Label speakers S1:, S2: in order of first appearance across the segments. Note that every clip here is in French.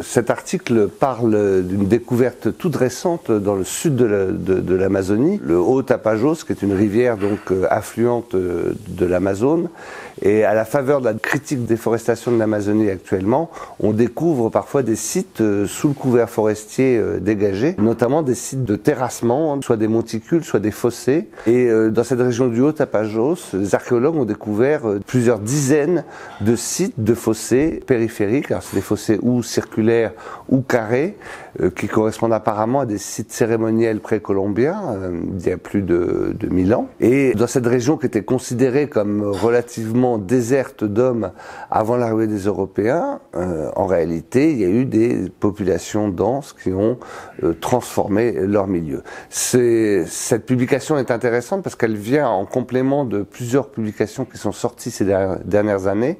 S1: Cet article parle d'une découverte toute récente dans le sud de l'Amazonie, le Haut Tapajós, qui est une rivière donc affluente de l'Amazone. Et à la faveur de la critique déforestation de l'Amazonie actuellement, on découvre parfois des sites sous le couvert forestier dégagé, notamment des sites de terrassement, soit des monticules, soit des fossés. Et dans cette région du Haut Tapajós, les archéologues ont découvert plusieurs dizaines de sites de fossés périphériques. Alors c'est des fossés ou circulaires ou carrés, qui correspondent apparemment à des sites cérémoniels précolombiens, il y a plus de 1000 ans. Et dans cette région qui était considérée comme relativement déserte d'hommes avant l'arrivée des Européens, en réalité, il y a eu des populations denses qui ont transformé leur milieu. Cette publication est intéressante parce qu'elle vient en complément de plusieurs publications qui sont sorties ces dernières années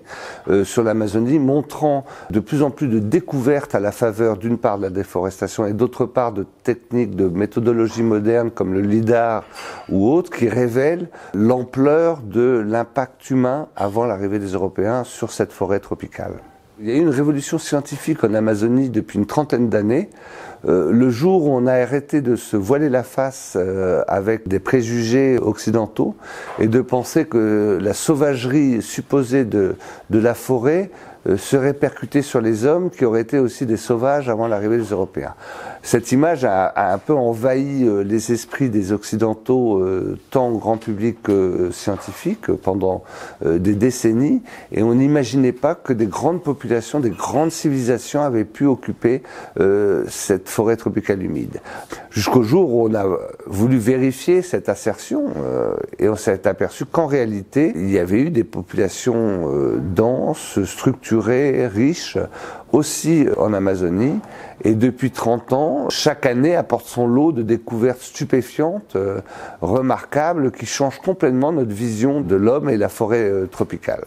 S1: sur l'Amazonie, montrant de plus en plus de découvertes à la faveur d'une part de la déforestation et d'autre part de techniques, de méthodologies modernes comme le lidar ou autres qui révèlent l'ampleur de l'impact humain avant l'arrivée des Européens sur cette forêt tropicale. Il y a eu une révolution scientifique en Amazonie depuis une trentaine d'années. Le jour où on a arrêté de se voiler la face avec des préjugés occidentaux et de penser que la sauvagerie supposée de la forêt se répercuter sur les hommes qui auraient été aussi des sauvages avant l'arrivée des Européens. Cette image a un peu envahi les esprits des Occidentaux, tant grand public que scientifique, pendant des décennies, et on n'imaginait pas que des grandes populations, des grandes civilisations avaient pu occuper cette forêt tropicale humide. Jusqu'au jour où on a voulu vérifier cette assertion, et on s'est aperçu qu'en réalité, il y avait eu des populations denses, structurées, riches, aussi en Amazonie. Et depuis 30 ans, chaque année apporte son lot de découvertes stupéfiantes, remarquables, qui changent complètement notre vision de l'homme et la forêt tropicale.